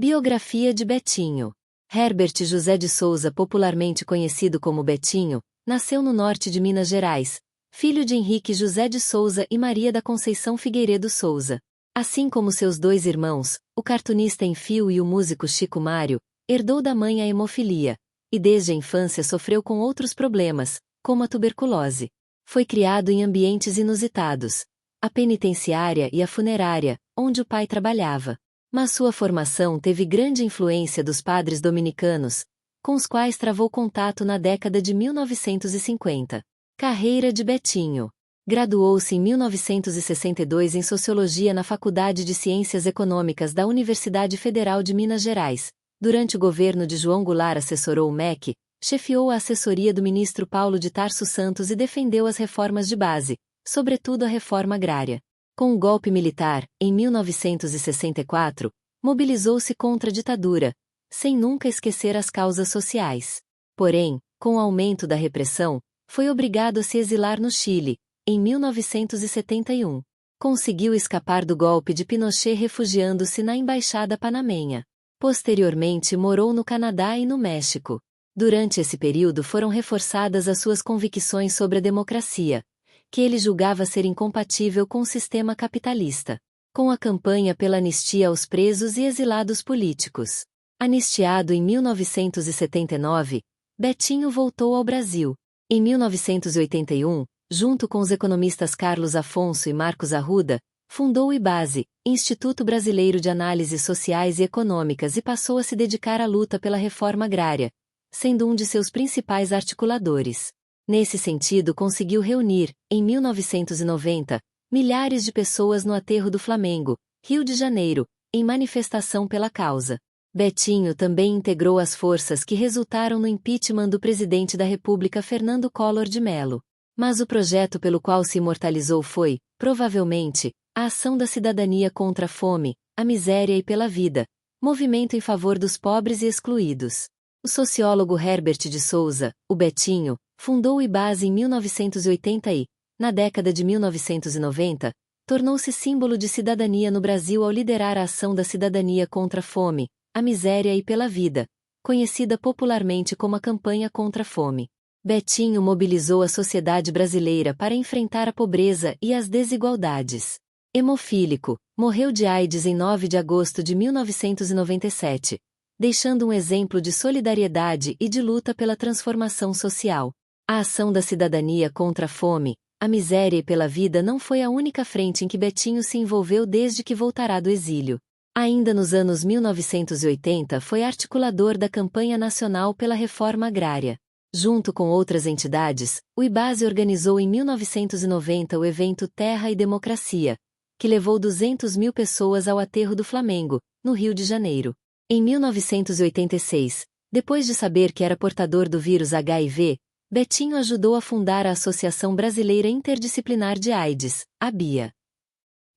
Biografia de Betinho. Herbert José de Souza, popularmente conhecido como Betinho, nasceu no norte de Minas Gerais, filho de Henrique José de Souza e Maria da Conceição Figueiredo Souza. Assim como seus dois irmãos, o cartunista em fio e o músico Chico Mário, herdou da mãe a hemofilia, e desde a infância sofreu com outros problemas, como a tuberculose. Foi criado em ambientes inusitados, a penitenciária e a funerária, onde o pai trabalhava. Mas sua formação teve grande influência dos padres dominicanos, com os quais travou contato na década de 1950. Carreira de Betinho. Graduou-se em 1962 em Sociologia na Faculdade de Ciências Econômicas da Universidade Federal de Minas Gerais. Durante o governo de João Goulart assessorou o MEC, chefiou a assessoria do ministro Paulo de Tarso Santos e defendeu as reformas de base, sobretudo a reforma agrária. Com o golpe militar, em 1964, mobilizou-se contra a ditadura, sem nunca esquecer as causas sociais. Porém, com o aumento da repressão, foi obrigado a se exilar no Chile, em 1971. Conseguiu escapar do golpe de Pinochet refugiando-se na Embaixada Panamenha. Posteriormente morou no Canadá e no México. Durante esse período foram reforçadas as suas convicções sobre a democracia, que ele julgava ser incompatível com o sistema capitalista. Com a campanha pela anistia aos presos e exilados políticos. Anistiado em 1979, Betinho voltou ao Brasil. Em 1981, junto com os economistas Carlos Afonso e Marcos Arruda, fundou o IBASE, Instituto Brasileiro de Análises Sociais e Econômicas, e passou a se dedicar à luta pela reforma agrária, sendo um de seus principais articuladores. Nesse sentido, conseguiu reunir, em 1990, milhares de pessoas no Aterro do Flamengo, Rio de Janeiro, em manifestação pela causa. Betinho também integrou as forças que resultaram no impeachment do presidente da República Fernando Collor de Mello. Mas o projeto pelo qual se imortalizou foi, provavelmente, a Ação da Cidadania contra a Fome, a Miséria e pela Vida, movimento em favor dos pobres e excluídos. O sociólogo Herbert de Souza, o Betinho, fundou o IBASE em 1980 e, na década de 1990, tornou-se símbolo de cidadania no Brasil ao liderar a Ação da Cidadania contra a Fome, a Miséria e pela Vida, conhecida popularmente como a Campanha contra a Fome. Betinho mobilizou a sociedade brasileira para enfrentar a pobreza e as desigualdades. Hemofílico, morreu de AIDS em 9 de agosto de 1997, deixando um exemplo de solidariedade e de luta pela transformação social. A Ação da Cidadania contra a Fome, a Miséria e pela Vida não foi a única frente em que Betinho se envolveu desde que voltará do exílio. Ainda nos anos 1980 foi articulador da Campanha Nacional pela Reforma Agrária. Junto com outras entidades, o IBASE organizou em 1990 o evento Terra e Democracia, que levou 200 mil pessoas ao Aterro do Flamengo, no Rio de Janeiro. Em 1986, depois de saber que era portador do vírus HIV, Betinho ajudou a fundar a Associação Brasileira Interdisciplinar de AIDS, a BIA.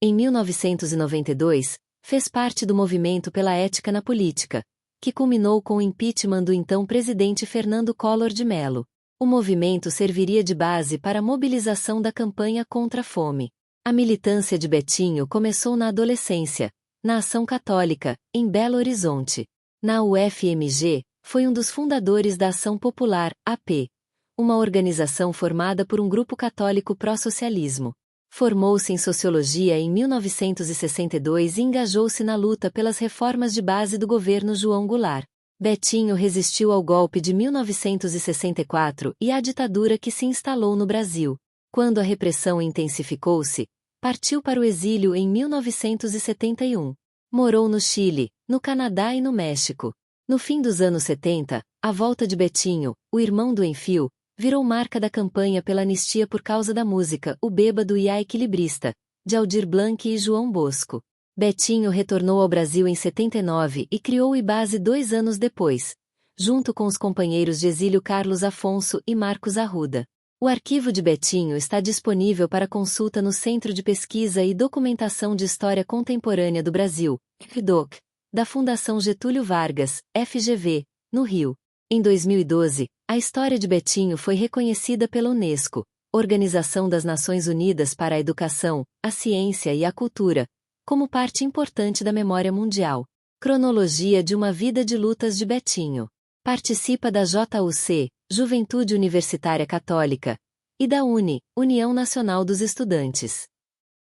Em 1992, fez parte do movimento pela ética na política, que culminou com o impeachment do então presidente Fernando Collor de Mello. O movimento serviria de base para a mobilização da campanha contra a fome. A militância de Betinho começou na adolescência, na Ação Católica, em Belo Horizonte. Na UFMG, foi um dos fundadores da Ação Popular, AP, uma organização formada por um grupo católico pró-socialismo. Formou-se em Sociologia em 1962 e engajou-se na luta pelas reformas de base do governo João Goulart. Betinho resistiu ao golpe de 1964 e à ditadura que se instalou no Brasil. Quando a repressão intensificou-se, partiu para o exílio em 1971. Morou no Chile, no Canadá e no México. No fim dos anos 70, a volta de Betinho, o irmão do Enfio, virou marca da campanha pela anistia por causa da música O Bêbado e a Equilibrista, de Aldir Blanc e João Bosco. Betinho retornou ao Brasil em 79 e criou o IBASE 2 anos depois, junto com os companheiros de exílio Carlos Afonso e Marcos Arruda. O arquivo de Betinho está disponível para consulta no Centro de Pesquisa e Documentação de História Contemporânea do Brasil, CDOC, da Fundação Getúlio Vargas, FGV, no Rio. Em 2012, a história de Betinho foi reconhecida pela Unesco, Organização das Nações Unidas para a Educação, a Ciência e a Cultura, como parte importante da memória mundial. Cronologia de uma vida de lutas de Betinho. Participa da JUC, Juventude Universitária Católica, e da União Nacional dos Estudantes.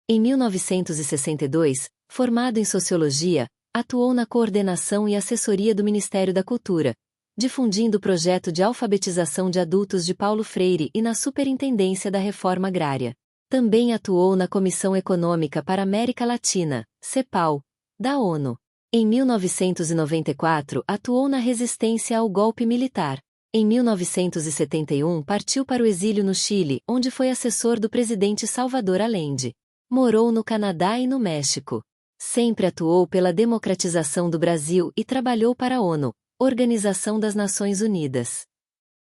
Em 1962, formado em Sociologia, atuou na coordenação e assessoria do Ministério da Cultura, difundindo o projeto de alfabetização de adultos de Paulo Freire e na Superintendência da Reforma Agrária. Também atuou na Comissão Econômica para a América Latina, CEPAL, da ONU. Em 1994, atuou na resistência ao golpe militar. Em 1971, partiu para o exílio no Chile, onde foi assessor do presidente Salvador Allende. Morou no Canadá e no México. Sempre atuou pela democratização do Brasil e trabalhou para a ONU, Organização das Nações Unidas.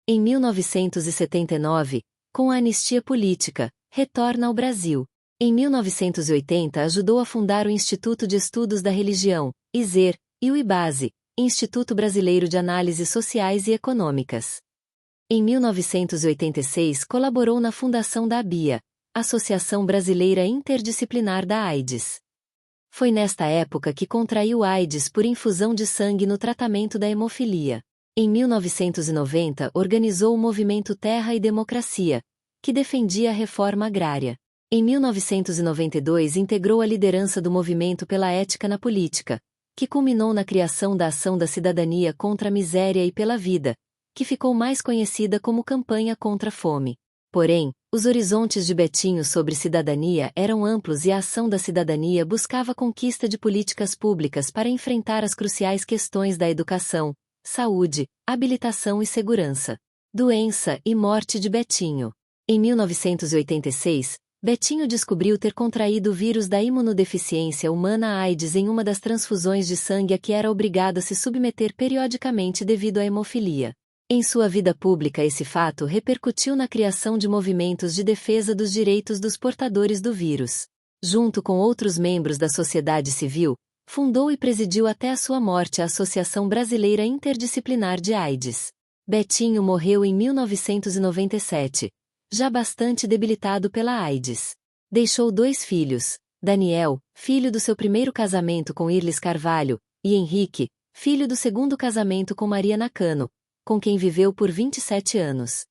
Em 1979, com a anistia política, retorna ao Brasil. Em 1980 ajudou a fundar o Instituto de Estudos da Religião, ISER, e o IBASE, Instituto Brasileiro de Análises Sociais e Econômicas. Em 1986 colaborou na fundação da ABIA, Associação Brasileira Interdisciplinar da AIDS. Foi nesta época que contraiu AIDS por infusão de sangue no tratamento da hemofilia. Em 1990 organizou o movimento Terra e Democracia, que defendia a reforma agrária. Em 1992 integrou a liderança do Movimento pela Ética na Política, que culminou na criação da Ação da Cidadania contra a Miséria e pela Vida, que ficou mais conhecida como Campanha contra a Fome. Porém, os horizontes de Betinho sobre cidadania eram amplos e a Ação da Cidadania buscava a conquista de políticas públicas para enfrentar as cruciais questões da educação, saúde, habilitação e segurança. Doença e morte de Betinho. Em 1986, Betinho descobriu ter contraído o vírus da imunodeficiência humana AIDS em uma das transfusões de sangue a que era obrigado a se submeter periodicamente devido à hemofilia. Em sua vida pública esse fato repercutiu na criação de movimentos de defesa dos direitos dos portadores do vírus. Junto com outros membros da sociedade civil, fundou e presidiu até a sua morte a Associação Brasileira Interdisciplinar de AIDS. Betinho morreu em 1997. Já bastante debilitado pela AIDS. Deixou 2 filhos, Daniel, filho do seu primeiro casamento com Irles Carvalho, e Henrique, filho do segundo casamento com Maria Nakano, com quem viveu por 27 anos.